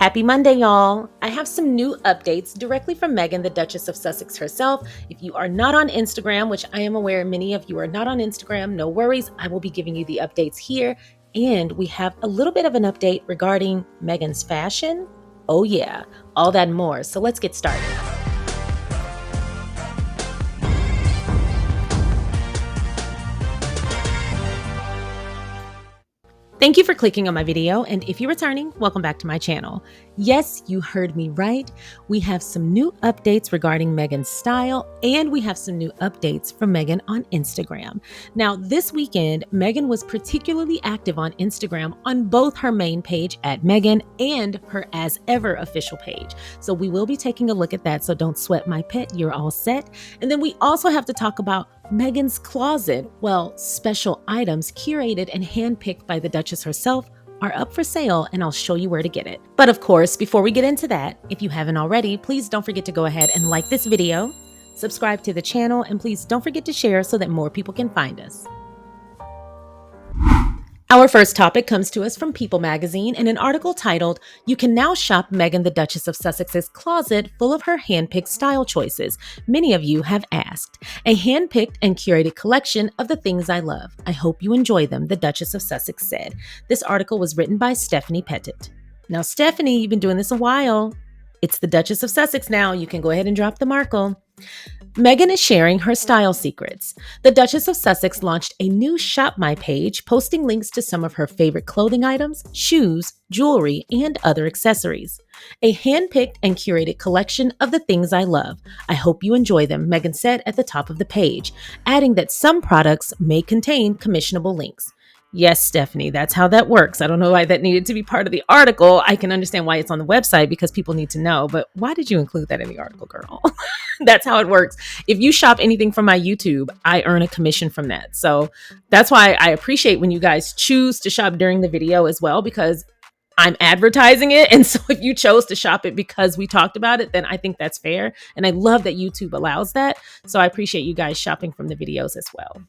Happy Monday, y'all. I have some new updates directly from Meghan, the Duchess of Sussex herself. If you are not on Instagram, which I am aware many of you are not on Instagram, no worries. I will be giving you the updates here. And we have a little bit of an update regarding Meghan's fashion. Oh yeah, all that and more. So let's get started. Thank you for clicking on my video, and if you're returning, welcome back to my channel. Yes, you heard me right. We have some new updates regarding Meghan's style, and we have some new updates from Meghan on Instagram. Now, this weekend, Meghan was particularly active on Instagram on both her main page at Meghan and her As Ever official page. So we will be taking a look at that, so don't sweat my pet, you're all set. And then we also have to talk about Meghan's closet. Well, special items curated and handpicked by the Duchess herself are up for sale, and I'll show you where to get it. But of course, before we get into that, if you haven't already, please don't forget to go ahead and like this video, subscribe to the channel, and please don't forget to share so that more people can find us. Our first topic comes to us from People magazine in an article titled, "You Can Now Shop Meghan the Duchess of Sussex's Closet Full of Her Handpicked Style Choices. Many of you have asked. A handpicked and curated collection of the things I love. I hope you enjoy them," the Duchess of Sussex said. This article was written by Stephanie Pettit. Now, Stephanie, you've been doing this a while. It's the Duchess of Sussex now. You can go ahead and drop the Markle. Meghan is sharing her style secrets. The Duchess of Sussex launched a new ShopMy page, posting links to some of her favorite clothing items, shoes, jewelry, and other accessories. A handpicked and curated collection of the things I love. I hope you enjoy them, Meghan said at the top of the page, adding that some products may contain commissionable links. Yes, Stephanie, that's how that works. I don't know why that needed to be part of the article. I can understand why it's on the website because people need to know, but why did you include that in the article, girl? That's how it works. If you shop anything from my YouTube, I earn a commission from that. So that's why I appreciate when you guys choose to shop during the video as well, because I'm advertising it. And so if you chose to shop it because we talked about it, then I think that's fair. And I love that YouTube allows that. So I appreciate you guys shopping from the videos as well.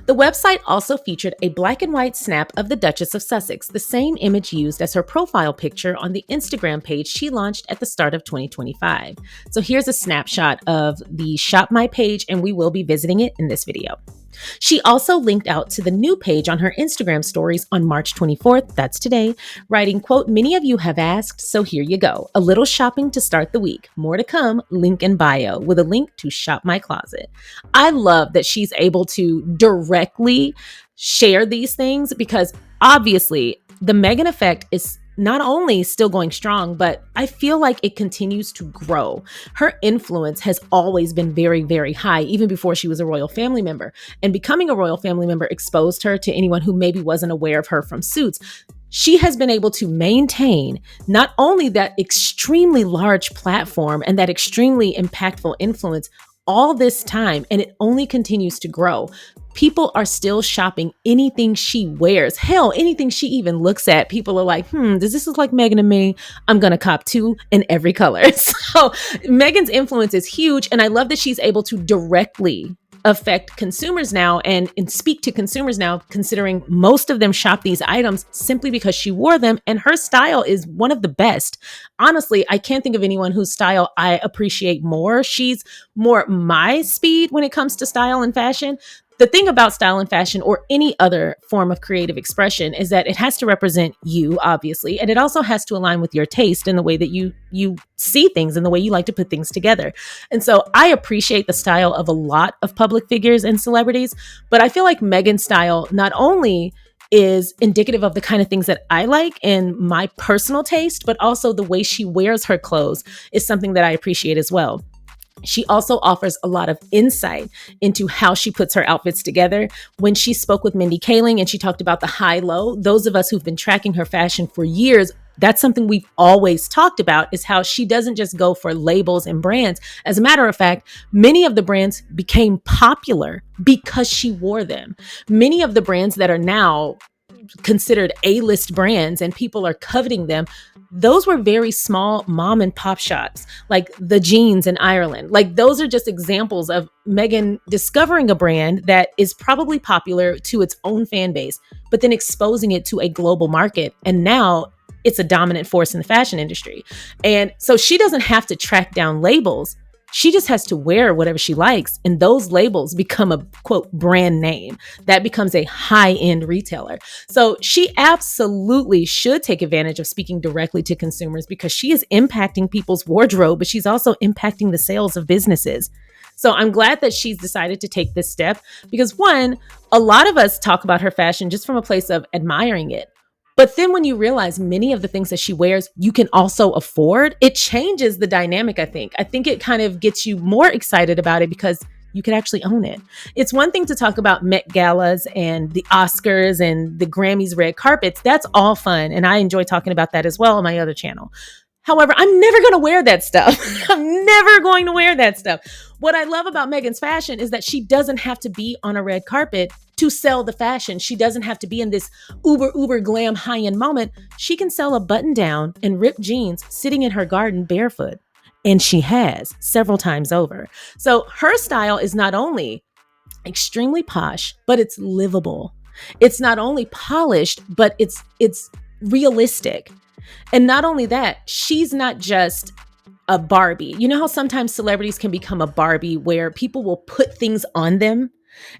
The website also featured a black and white snap of the Duchess of Sussex, the same image used as her profile picture on the Instagram page she launched at the start of 2025. So here's a snapshot of the ShopMy page, and we will be visiting it in this video. She also linked out to the new page on her Instagram stories on March 24th, that's today, writing, quote, "Many of you have asked, so here you go. A little shopping to start the week. More to come, link in bio," with a link to Shop My Closet. I love that she's able to directly share these things because obviously the Meghan effect is not only still going strong, but I feel like it continues to grow. Her influence has always been very, very high, even before she was a royal family member. And becoming a royal family member exposed her to anyone who maybe wasn't aware of her from Suits. She has been able to maintain not only that extremely large platform and that extremely impactful influence all this time, and it only continues to grow. People are still shopping anything she wears. Hell, anything she even looks at, people are like, does this look like Meghan to me? I'm going to cop two in every color. So Meghan's influence is huge. And I love that she's able to directly affect consumers now and speak to consumers now, considering most of them shop these items simply because she wore them. And her style is one of the best. Honestly, I can't think of anyone whose style I appreciate more. She's more my speed when it comes to style and fashion. The thing about style and fashion or any other form of creative expression is that it has to represent you, obviously, and it also has to align with your taste and the way that you see things and the way you like to put things together. And so I appreciate the style of a lot of public figures and celebrities, but I feel like Meghan's style not only is indicative of the kind of things that I like and my personal taste, but also the way she wears her clothes is something that I appreciate as well. She also offers a lot of insight into how she puts her outfits together. When she spoke with Mindy Kaling and she talked about the high-low, those of us who've been tracking her fashion for years, that's something we've always talked about, is how she doesn't just go for labels and brands. As a matter of fact, many of the brands became popular because she wore them. Many of the brands that are now considered A-list brands and people are coveting them, those were very small mom and pop shops, like the Jeans in Ireland. Like those are just examples of Meghan discovering a brand that is probably popular to its own fan base, but then exposing it to a global market. And now it's a dominant force in the fashion industry. And so she doesn't have to track down labels. She just has to wear whatever she likes. And those labels become a quote brand name that becomes a high end retailer. So she absolutely should take advantage of speaking directly to consumers because she is impacting people's wardrobe, but she's also impacting the sales of businesses. So I'm glad that she's decided to take this step because one, a lot of us talk about her fashion just from a place of admiring it. But then when you realize many of the things that she wears, you can also afford, it changes the dynamic, I think. I think it kind of gets you more excited about it because you can actually own it. It's one thing to talk about Met Galas and the Oscars and the Grammys red carpets. That's all fun. And I enjoy talking about that as well on my other channel. However, I'm never going to wear that stuff. I'm never going to wear that stuff. What I love about Meghan's fashion is that she doesn't have to be on a red carpet to sell the fashion. She doesn't have to be in this uber glam high-end moment. She can sell a button down and ripped jeans sitting in her garden barefoot. And she has several times over. So her style is not only extremely posh, but it's livable. It's not only polished, but it's realistic. And not only that, she's not just a Barbie. You know how sometimes celebrities can become a Barbie where people will put things on them?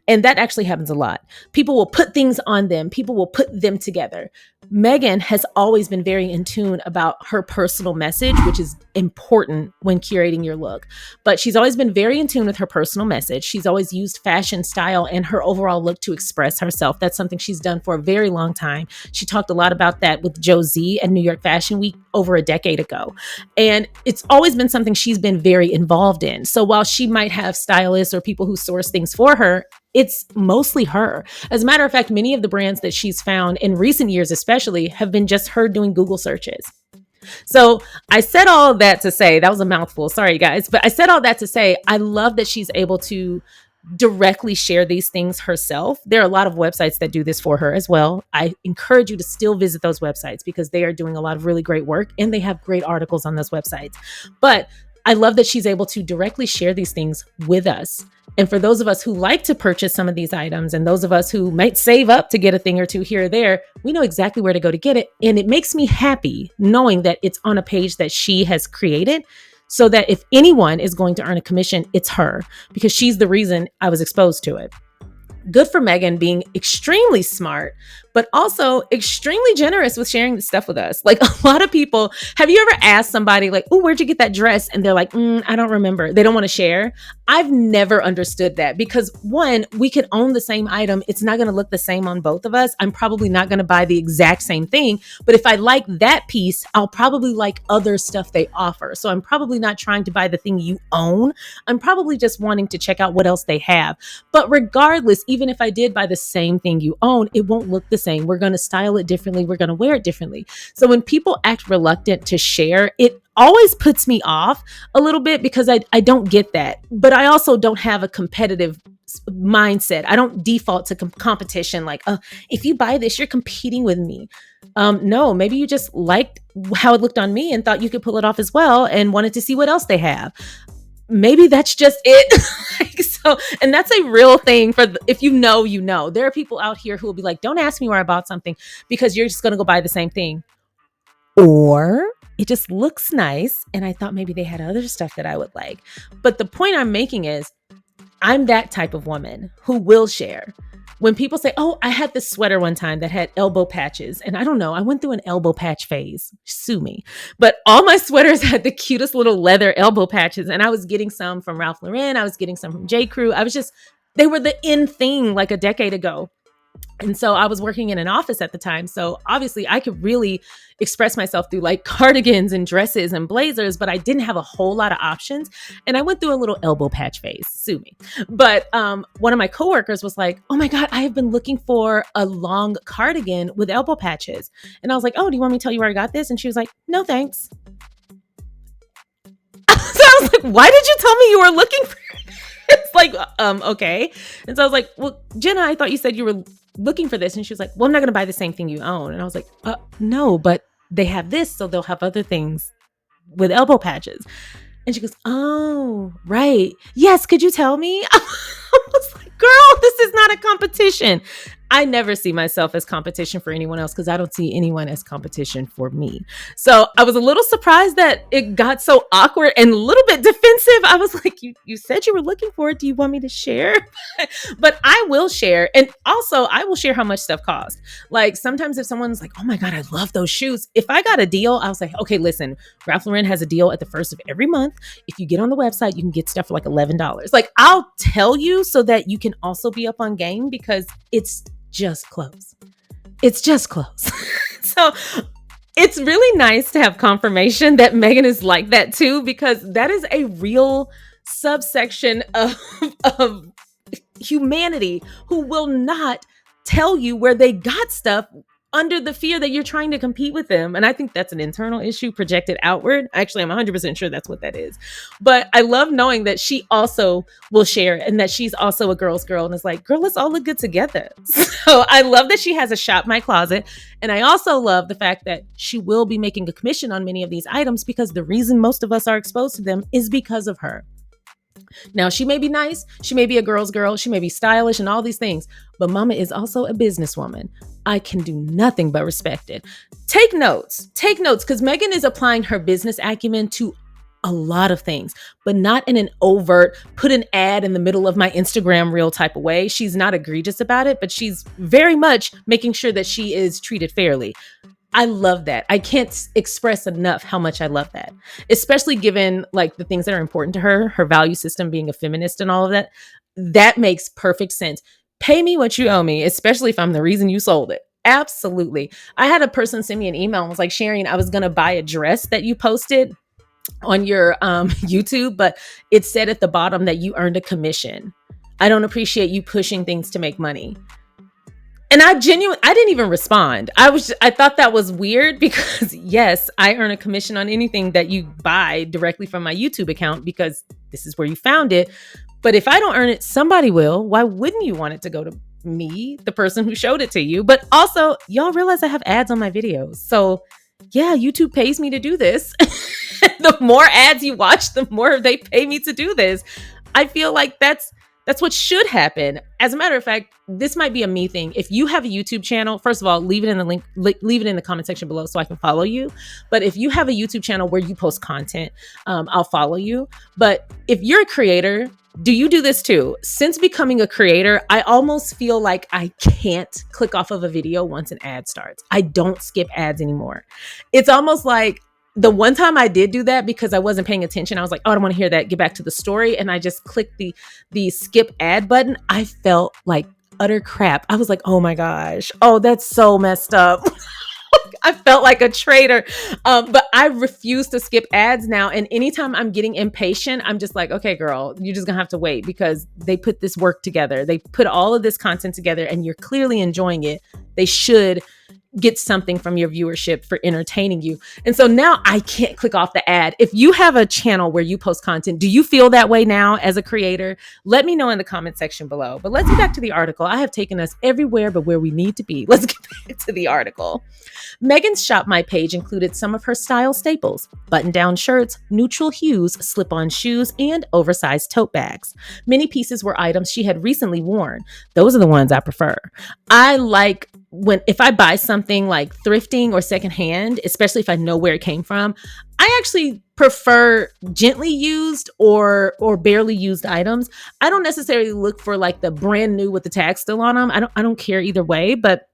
And that actually happens a lot. People will put things on them. People will put them together. Meghan has always been very in tune about her personal message, which is important when curating your look. But she's always been very in tune with her personal message. She's always used fashion, style, and her overall look to express herself. That's something she's done for a very long time. She talked a lot about that with Josie at New York Fashion Week over a decade ago. And it's always been something she's been very involved in. So while she might have stylists or people who source things for her, it's mostly her. As a matter of fact, many of the brands that she's found in recent years, especially, have been just her doing Google searches. So I said all that to say, that was a mouthful, sorry guys, but I said all that to say, I love that she's able to directly share these things herself. There are a lot of websites that do this for her as well. I encourage you to still visit those websites because they are doing a lot of really great work and they have great articles on those websites. But I love that she's able to directly share these things with us. And for those of us who like to purchase some of these items and those of us who might save up to get a thing or two here or there, we know exactly where to go to get it. And it makes me happy knowing that it's on a page that she has created so that if anyone is going to earn a commission, it's her because she's the reason I was exposed to it. Good for Meghan being extremely smart, but also extremely generous with sharing this stuff with us. Like a lot of people, have you ever asked somebody like, oh, where'd you get that dress? And they're like, I don't remember. They don't want to share. I've never understood that because one, we could own the same item. It's not going to look the same on both of us. I'm probably not going to buy the exact same thing, but if I like that piece, I'll probably like other stuff they offer. So I'm probably not trying to buy the thing you own. I'm probably just wanting to check out what else they have. But regardless, even if I did buy the same thing you own, it won't look the same. We're going to style it differently. We're going to wear it differently. So when people act reluctant to share, it always puts me off a little bit because I don't get that. But I also don't have a competitive mindset. I don't default to competition like, if you buy this, you're competing with me. No, maybe you just liked how it looked on me and thought you could pull it off as well and wanted to see what else they have. Maybe that's just it. And that's a real thing if you know, you know. There are people out here who will be like, don't ask me where I bought something because you're just going to go buy the same thing. Or it just looks nice. And I thought maybe they had other stuff that I would like. But the point I'm making is I'm that type of woman who will share. When people say, oh, I had this sweater one time that had elbow patches. And I don't know, I went through an elbow patch phase. Sue me. But all my sweaters had the cutest little leather elbow patches. And I was getting some from Ralph Lauren. I was getting some from J. Crew. They were the in thing like a decade ago. And so I was working in an office at the time. So obviously I could really express myself through like cardigans and dresses and blazers, but I didn't have a whole lot of options. And I went through a little elbow patch phase, sue me. But one of my coworkers was like, oh my God, I have been looking for a long cardigan with elbow patches. And I was like, oh, do you want me to tell you where I got this? And she was like, no, thanks. So I was like, why did you tell me you were looking for It's like, okay. And so I was like, well, Jenna, I thought you said you were looking for this. And she was like, well, I'm not going to buy the same thing you own. And I was like, no, but they have this, so they'll have other things with elbow patches. And she goes, oh, right. Yes. Could you tell me? I was like, girl, this is not a competition. I never see myself as competition for anyone else because I don't see anyone as competition for me. So I was a little surprised that it got so awkward and a little bit defensive. I was like, you said you were looking for it. Do you want me to share? But I will share. And also I will share how much stuff costs. Like sometimes if someone's like, oh my God, I love those shoes. If I got a deal, I was like, okay, listen, Ralph Lauren has a deal at the first of every month. If you get on the website, you can get stuff for like $11. Like I'll tell you so that you can also be up on game because it's just clothes. It's just clothes. So it's really nice to have confirmation that Meghan is like that too, because that is a real subsection of humanity who will not tell you where they got stuff under the fear that you're trying to compete with them. And I think that's an internal issue projected outward. Actually, I'm 100% sure that's what that is. But I love knowing that she also will share and that she's also a girl's girl and is like, girl, let's all look good together. So I love that she has a ShopMy closet. And I also love the fact that she will be making a commission on many of these items because the reason most of us are exposed to them is because of her. Now, she may be nice, she may be a girl's girl, she may be stylish and all these things, but mama is also a businesswoman. I can do nothing but respect it. Take notes, because Meghan is applying her business acumen to a lot of things, but not in an overt, put an ad in the middle of my Instagram reel type of way. She's not egregious about it, but she's very much making sure that she is treated fairly. I love that. I can't express enough how much I love that, especially given like the things that are important to her value system being a feminist and all of that. That makes perfect sense. Pay me what you owe me, especially if I'm the reason you sold it. Absolutely. I had a person send me an email and was like, Sharion, I was going to buy a dress that you posted on your YouTube, but it said at the bottom that you earned a commission. I don't appreciate you pushing things to make money. And I didn't even respond. I thought that was weird because yes, I earn a commission on anything that you buy directly from my YouTube account because this is where you found it. But if I don't earn it, somebody will. Why wouldn't you want it to go to me, the person who showed it to you? But also, y'all realize I have ads on my videos. So yeah, YouTube pays me to do this. The more ads you watch, the more they pay me to do this. I feel like that's what should happen. As a matter of fact, this might be a me thing. If you have a YouTube channel, first of all, leave it in the link, leave it in the comment section below so I can follow you. But if you have a YouTube channel where you post content, I'll follow you. But if you're a creator, do you do this too? Since becoming a creator, I almost feel like I can't click off of a video once an ad starts. I don't skip ads anymore. It's almost like the one time I did do that because I wasn't paying attention, I was like, oh, I don't want to hear that. Get back to the story. And I just clicked the skip ad button. I felt like utter crap. I was like, oh my gosh. Oh, that's so messed up. I felt like a traitor. But I refuse to skip ads now. And anytime I'm getting impatient, I'm just like, okay, girl, you're just gonna have to wait because they put this work together. They put all of this content together and you're clearly enjoying it. They should get something from your viewership for entertaining you. And so now I can't click off the ad. If you have a channel where you post content, do you feel that way now as a creator? Let me know in the comment section below. But let's get back to the article. I have taken us everywhere but where we need to be. Let's get back to the article. Meghan's ShopMy page included some of her style staples: button-down shirts, neutral hues, slip-on shoes, and oversized tote bags. Many pieces were items she had recently worn. Those are the ones I prefer. I like if I buy something like thrifting or secondhand, especially if I know where it came from, I actually prefer gently used or barely used items. I don't necessarily look for like the brand new with the tag still on them. I don't care either way, but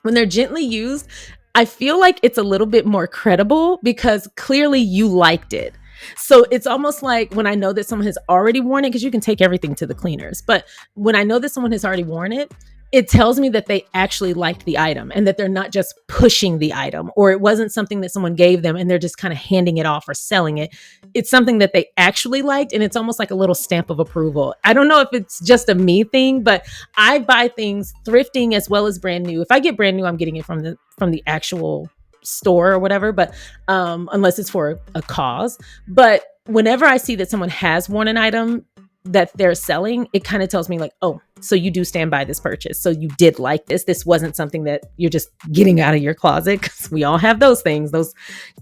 when they're gently used, I feel like it's a little bit more credible because clearly you liked it. So it's almost like when I know that someone has already worn it, because you can take everything to the cleaners, but when I know that someone has already worn it, it tells me that they actually liked the item and that they're not just pushing the item, or it wasn't something that someone gave them and they're just kind of handing it off or selling it. It's something that they actually liked, and it's almost like a little stamp of approval. I don't know if it's just a me thing, but I buy things thrifting as well as brand new. If I get brand new, I'm getting it from the actual store or whatever, but unless it's for a cause. But whenever I see that someone has worn an item that they're selling, it kind of tells me like, oh, so you do stand by this purchase. So you did like this. This wasn't something that you're just getting out of your closet, because we all have those things, those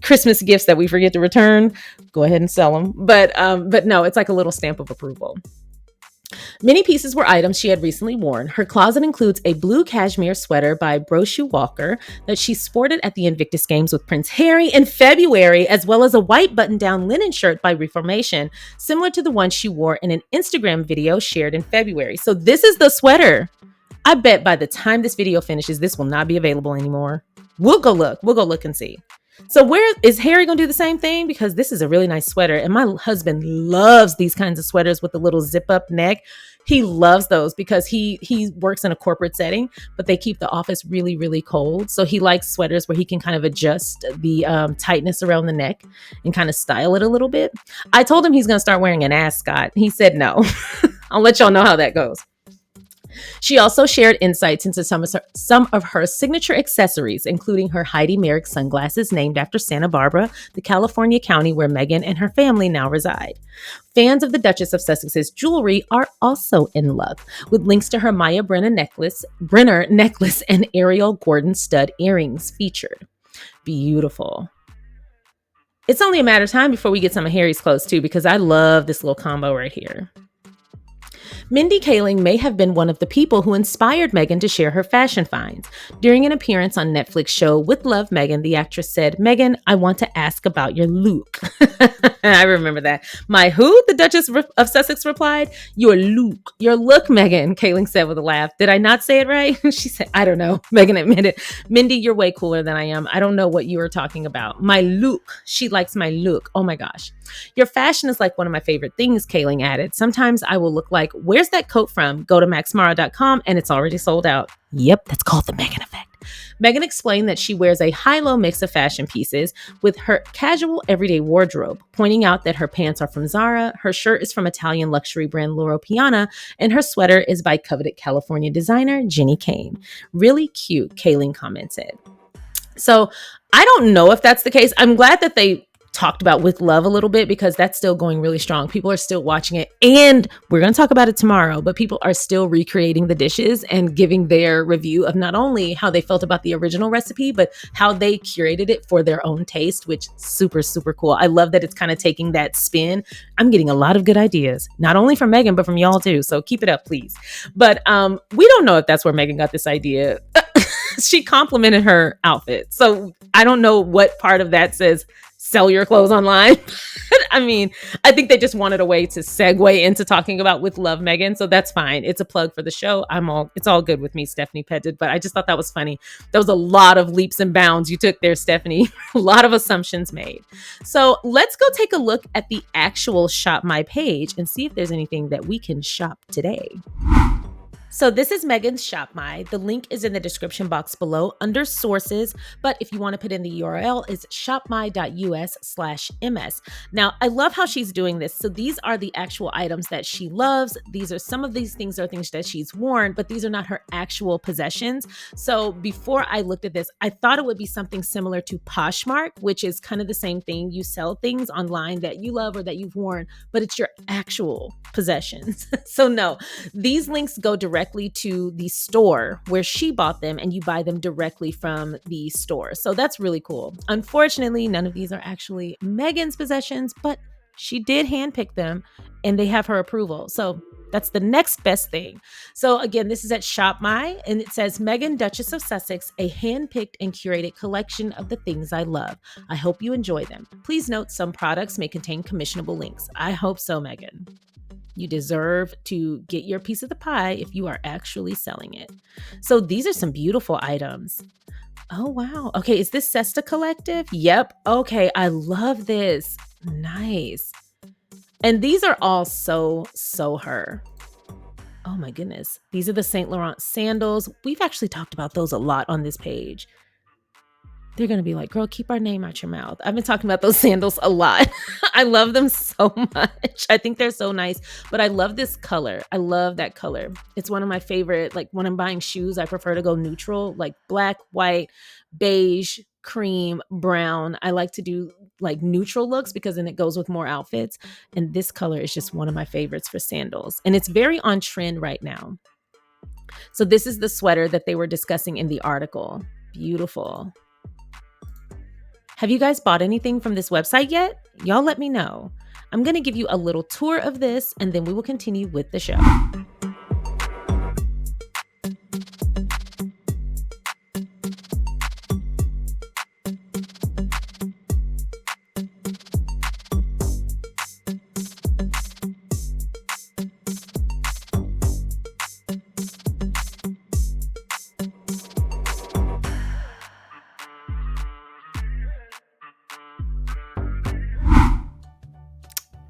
Christmas gifts that we forget to return. Go ahead and sell them. But no, it's like a little stamp of approval. Many pieces were items she had recently worn. Her closet includes a blue cashmere sweater by Brochu Walker that she sported at the Invictus Games with Prince Harry in February, as well as a white button-down linen shirt by Reformation, similar to the one she wore in an Instagram video shared in February. So this is the sweater. I bet by the time this video finishes, this will not be available anymore. We'll go look. We'll go look and see. So where is Harry going to do the same thing? Because this is a really nice sweater. And my husband loves these kinds of sweaters with the little zip up neck. He loves those because he works in a corporate setting, but they keep the office really, really cold. So he likes sweaters where he can kind of adjust the tightness around the neck and kind of style it a little bit. I told him he's going to start wearing an ascot. He said no. I'll let y'all know how that goes. She also shared insights into some of her signature accessories, including her Heidi Merrick sunglasses named after Santa Barbara, the California county where Meghan and her family now reside. Fans of the Duchess of Sussex's jewelry are also in love, with links to her Maya Brenner necklace and Ariel Gordon stud earrings featured. Beautiful. It's only a matter of time before we get some of Harry's clothes too, because I love this little combo right here. Mindy Kaling may have been one of the people who inspired Meghan to share her fashion finds. During an appearance on Netflix show With Love, Meghan, the actress said, "Meghan, I want to ask about your look." I remember that. "My who?" the Duchess of Sussex replied. "Your look. Your look, Meghan," Kaling said with a laugh. "Did I not say it right?" She said, "I don't know." Meghan admitted, "Mindy, you're way cooler than I am. I don't know what you were talking about. My look. She likes my look. Oh my gosh. Your fashion is like one of my favorite things," Kaling added. "Sometimes I will look like, where's that coat from? Go to maxmara.com and it's already sold out." Yep, that's called the Meghan effect. Meghan explained that she wears a high-low mix of fashion pieces with her casual everyday wardrobe, pointing out that her pants are from Zara, her shirt is from Italian luxury brand Loro Piana, and her sweater is by coveted California designer Jenny Kane. "Really cute," Kaling commented. So I don't know if that's the case. I'm glad that they talked about With Love a little bit because that's still going really strong. People are still watching it, and we're going to talk about it tomorrow, but people are still recreating the dishes and giving their review of not only how they felt about the original recipe, but how they curated it for their own taste, which super, super cool. I love that it's kind of taking that spin. I'm getting a lot of good ideas, not only from Meghan, but from y'all too. So keep it up, please. But we don't know if that's where Meghan got this idea. She complimented her outfit. So I don't know what part of that says sell your clothes online. I mean, I think they just wanted a way to segue into talking about With Love, Meghan. So that's fine. It's a plug for the show. It's all good with me, Stephanie Pettit. But I just thought that was funny. There was a lot of leaps and bounds you took there, Stephanie. A lot of assumptions made. So let's go take a look at the actual ShopMy page and see if there's anything that we can shop today. So this is Meghan's ShopMy. The link is in the description box below under sources, but if you want to put in the URL, it's shopmy.us/ms. Now, I love how she's doing this. So these are the actual items that she loves. Some of these things are things that she's worn, but these are not her actual possessions. So before I looked at this, I thought it would be something similar to Poshmark, which is kind of the same thing. You sell things online that you love or that you've worn, but it's your actual possessions. So no, these links go directly to the store where she bought them, and you buy them directly from the store. So that's really cool. Unfortunately, none of these are actually Meghan's possessions, but she did handpick them and they have her approval. So that's the next best thing. So again, this is at ShopMy, and it says, "Meghan, Duchess of Sussex, a handpicked and curated collection of the things I love. I hope you enjoy them. Please note some products may contain commissionable links." I hope so, Meghan. You deserve to get your piece of the pie if you are actually selling it. So these are some beautiful items. Oh, wow. Okay, is this Sesta Collective? Yep. Okay, I love this. Nice. And these are all so her. Oh my goodness. These are the Saint Laurent sandals. We've actually talked about those a lot on this page. They're going to be like, "Girl, keep our name out your mouth." I've been talking about those sandals a lot. I love them so much. I think they're so nice, but I love this color. I love that color. It's one of my favorite. Like when I'm buying shoes, I prefer to go neutral, like black, white, beige, cream, brown. I like to do like neutral looks because then it goes with more outfits. And this color is just one of my favorites for sandals. And it's very on trend right now. So this is the sweater that they were discussing in the article. Beautiful. Have you guys bought anything from this website yet? Y'all let me know. I'm going to give you a little tour of this, and then we will continue with the show.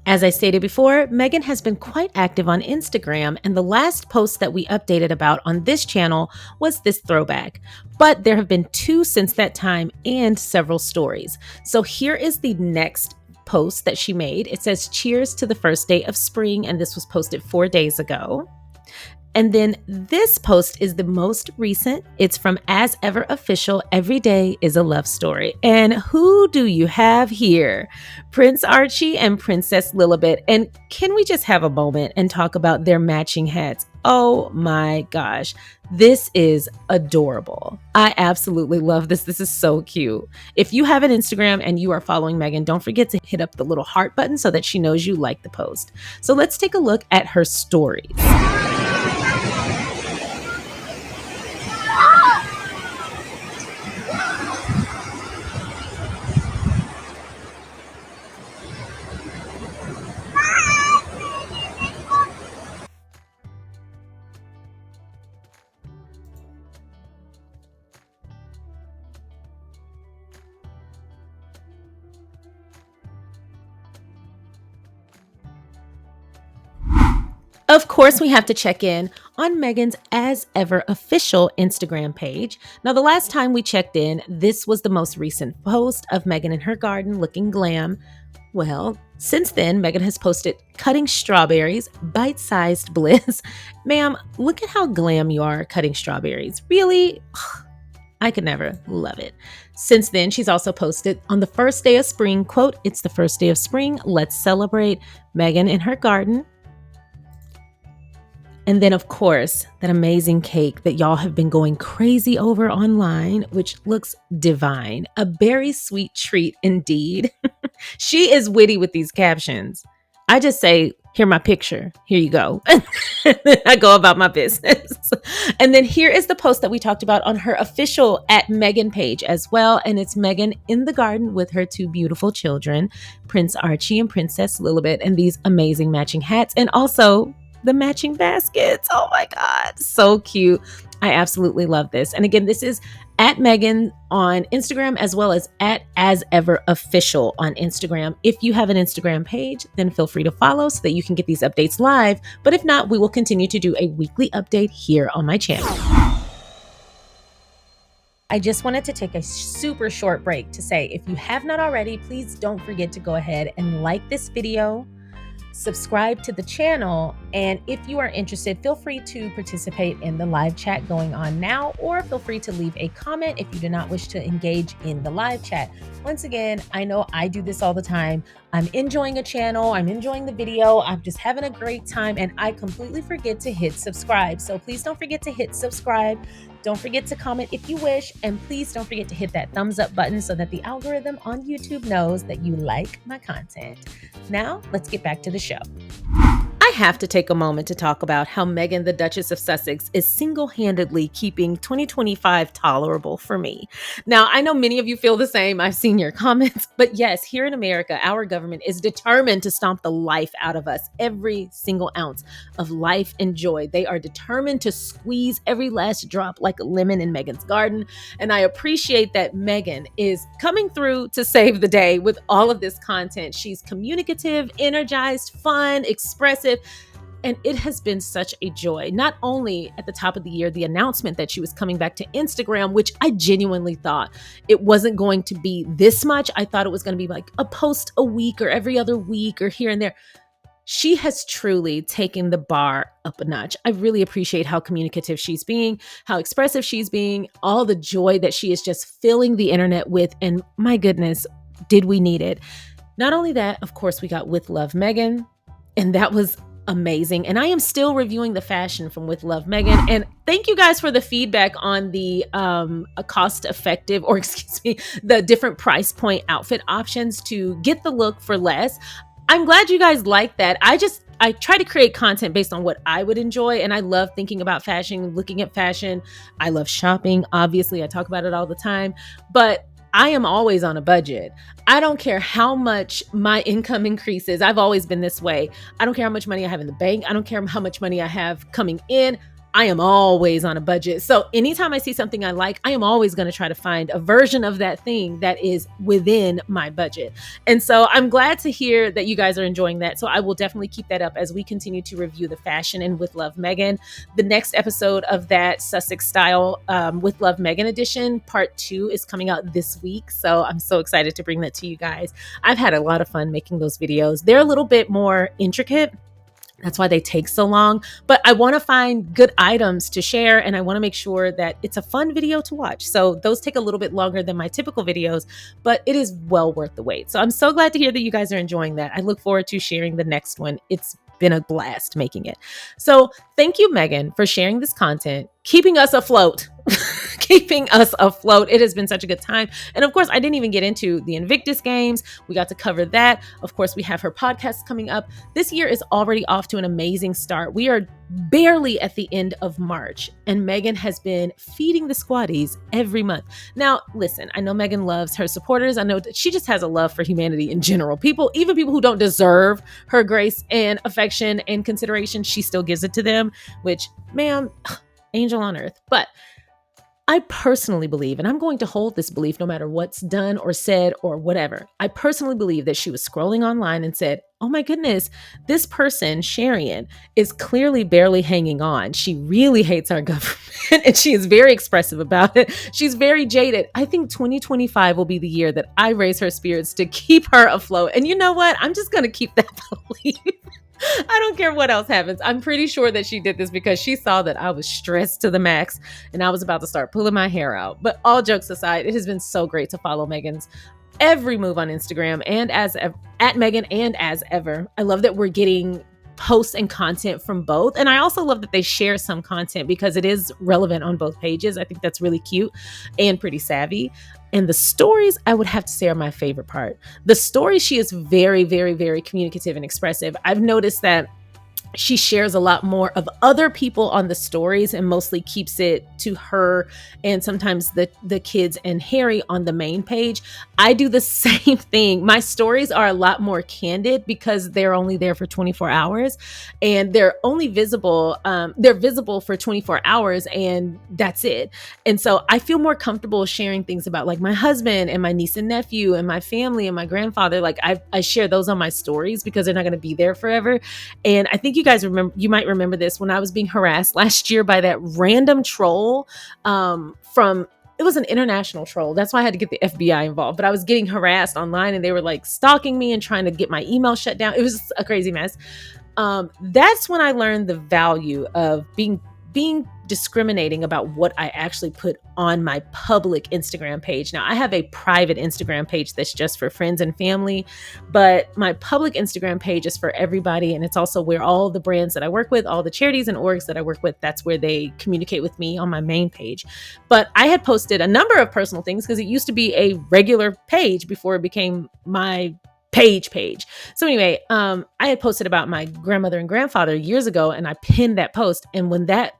As I stated before, Meghan has been quite active on Instagram, and the last post that we updated about on this channel was this throwback. But there have been 2 since that time and several stories. So here is the next post that she made. It says, "Cheers to the first day of spring," and this was posted 4 days ago. And then this post is the most recent. It's from As Ever Official, "Every Day is a Love Story." And who do you have here? Prince Archie and Princess Lilibet. And can we just have a moment and talk about their matching hats? Oh my gosh, this is adorable. I absolutely love this. This is so cute. If you have an Instagram and you are following Meghan, don't forget to hit up the little heart button so that she knows you like the post. So let's take a look at her stories. Of course, we have to check in on Meghan's As Ever Official Instagram page. Now, the last time we checked in, this was the most recent post of Meghan in her garden looking glam. Well, since then, Meghan has posted cutting strawberries, bite-sized bliss. Ma'am, look at how glam you are cutting strawberries. Really? I could never. Love it. Since then, she's also posted on the first day of spring, quote, "It's the first day of spring. Let's celebrate." Meghan in her garden. And then, of course, that amazing cake that y'all have been going crazy over online, which looks divine. A very sweet treat indeed. She is witty with these captions. I just say, "Here my picture. Here you go." I go about my business. And then here is the post that we talked about on her official @Meghan page as well. And it's Meghan in the garden with her 2 beautiful children, Prince Archie and Princess Lilibet, and these amazing matching hats. And also the matching baskets. Oh my God, so cute. I absolutely love this. And again, this is @Meghan on Instagram as well as As Ever Official on Instagram. If you have an Instagram page, then feel free to follow so that you can get these updates live. But if not, we will continue to do a weekly update here on my channel. I just wanted to take a super short break to say, if you have not already, please don't forget to go ahead and like this video, subscribe to the channel, and if you are interested, feel free to participate in the live chat going on now, or feel free to leave a comment if you do not wish to engage in the live chat. Once again, I know I do this all the time. I'm enjoying a channel, I'm enjoying the video, I'm just having a great time, and I completely forget to hit subscribe. So please don't forget to hit subscribe. Don't forget to comment if you wish, and please don't forget to hit that thumbs up button so that the algorithm on YouTube knows that you like my content. Now, let's get back to the show. I have to take a moment to talk about how Meghan, the Duchess of Sussex, is single-handedly keeping 2025 tolerable for me. Now, I know many of you feel the same. I've seen your comments. But yes, here in America, our government is determined to stomp the life out of us, every single ounce of life and joy. They are determined to squeeze every last drop like a lemon in Meghan's garden. And I appreciate that Meghan is coming through to save the day with all of this content. She's communicative, energized, fun, expressive. And it has been such a joy. Not only at the top of the year, the announcement that she was coming back to Instagram, which I genuinely thought it wasn't going to be this much. I thought it was going to be like a post a week or every other week or here and there. She has truly taken the bar up a notch. I really appreciate how communicative she's being, how expressive she's being, all the joy that she is just filling the internet with. And my goodness, did we need it? Not only that, of course, we got With Love Meghan, and that was amazing. And I am still reviewing the fashion from With Love Meghan. And thank you guys for the feedback on the a cost effective, or excuse me, the different price point outfit options to get the look for less. I'm glad you guys like that. I try to create content based on what I would enjoy, and I love thinking about fashion, looking at fashion. I love shopping. Obviously, I talk about it all the time, but I am always on a budget. I don't care how much my income increases. I've always been this way. I don't care how much money I have in the bank. I don't care how much money I have coming in. I am always on a budget. So anytime I see something I like, I am always going to try to find a version of that thing that is within my budget. And so I'm glad to hear that you guys are enjoying that. So I will definitely keep that up as we continue to review the fashion and With Love Meghan. The next episode of that Sussex style With Love Meghan edition, part 2, is coming out this week. So I'm so excited to bring that to you guys. I've had a lot of fun making those videos. They're a little bit more intricate. That's why they take so long. But I want to find good items to share, and I want to make sure that it's a fun video to watch. So those take a little bit longer than my typical videos, but it is well worth the wait. So I'm so glad to hear that you guys are enjoying that. I look forward to sharing the next one. It's been a blast making it. So thank you, Meghan, for sharing this content, keeping us afloat. Keeping us afloat. It has been such a good time. And of course, I didn't even get into the Invictus Games. We got to cover that. Of course, we have her podcast coming up. This year is already off to an amazing start. We are barely at the end of March, and Meghan has been feeding the squaddies every month. Now, listen, I know Meghan loves her supporters. I know that she just has a love for humanity in general. Even people who don't deserve her grace and affection and consideration, she still gives it to them, which, ma'am, angel on earth. But I personally believe, and I'm going to hold this belief no matter what's done or said or whatever. I personally believe that she was scrolling online and said, oh my goodness, this person, Sharion, is clearly barely hanging on. She really hates our government and she is very expressive about it. She's very jaded. I think 2025 will be the year that I raise her spirits to keep her afloat. And you know what? I'm just going to keep that belief. I don't care what else happens. I'm pretty sure that she did this because she saw that I was stressed to the max and I was about to start pulling my hair out. But all jokes aside, it has been so great to follow Meghan's every move on Instagram and at Meghan and as ever. I love that we're getting posts and content from both. And I also love that they share some content because it is relevant on both pages. I think that's really cute and pretty savvy. And the stories, I would have to say, are my favorite part. The stories, she is very, very, very communicative and expressive. I've noticed that she shares a lot more of other people on the stories and mostly keeps it to her and sometimes the kids and Harry on the main page. I do the same thing. My stories are a lot more candid because they're only there for 24 hours and they're only visible. They're visible for 24 hours and that's it. And so I feel more comfortable sharing things about like my husband and my niece and nephew and my family and my grandfather. Like I share those on my stories because they're not going to be there forever. And I think you might remember this when I was being harassed last year by that random troll it was an international troll. That's why I had to get the FBI involved. But I was getting harassed online and they were like stalking me and trying to get my email shut down. It was a crazy mess. That's when I learned the value of being discriminating about what I actually put on my public Instagram page. Now, I have a private Instagram page that's just for friends and family, but my public Instagram page is for everybody. And it's also where all the brands that I work with, all the charities and orgs that I work with, that's where they communicate with me on my main page. But I had posted a number of personal things because it used to be a regular page before it became my page. So anyway, I had posted about my grandmother and grandfather years ago, and I pinned that post. And when that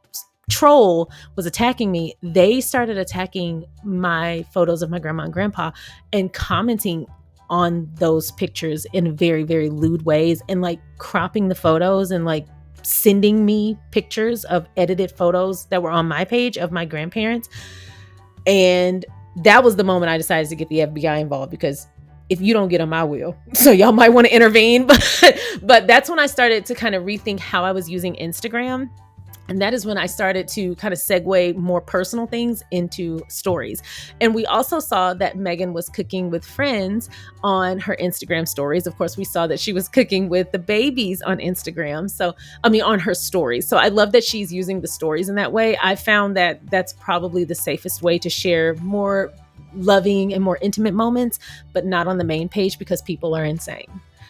troll was attacking me, they started attacking my photos of my grandma and grandpa and commenting on those pictures in very, very lewd ways and like cropping the photos and like sending me pictures of edited photos that were on my page of my grandparents. And that was the moment I decided to get the FBI involved because if you don't get them, I will. So y'all might want to intervene. But that's when I started to kind of rethink how I was using Instagram. And that is when I started to kind of segue more personal things into stories. And we also saw that Meghan was cooking with friends on her Instagram stories. Of course, we saw that she was cooking with the babies on Instagram. On her stories. So I love that she's using the stories in that way. I found that that's probably the safest way to share more loving and more intimate moments, but not on the main page because people are insane.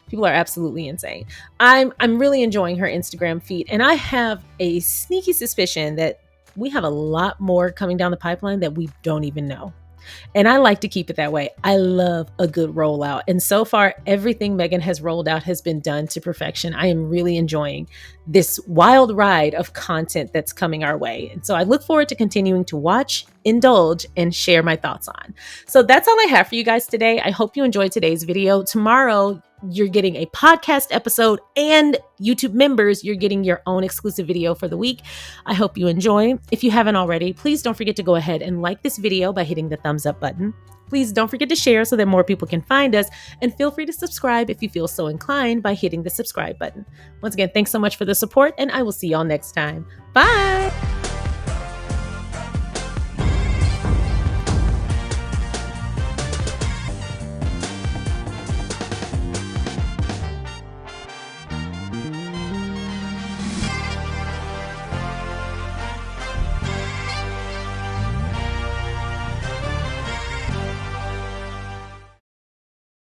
People are absolutely insane. I'm really enjoying her Instagram feed, and I have a sneaky suspicion that we have a lot more coming down the pipeline that we don't even know. And I like to keep it that way. I love a good rollout. And so far, everything Meghan has rolled out has been done to perfection. I am really enjoying this wild ride of content that's coming our way. And so I look forward to continuing to watch, indulge, and share my thoughts on. So that's all I have for you guys today. I hope you enjoyed today's video. Tomorrow, you're getting a podcast episode, and YouTube members, you're getting your own exclusive video for the week. I hope you enjoy. If you haven't already, please don't forget to go ahead and like this video by hitting the thumbs up button. Please don't forget to share so that more people can find us, and feel free to subscribe if you feel so inclined by hitting the subscribe button. Once again, thanks so much for the support, and I will see y'all next time. Bye!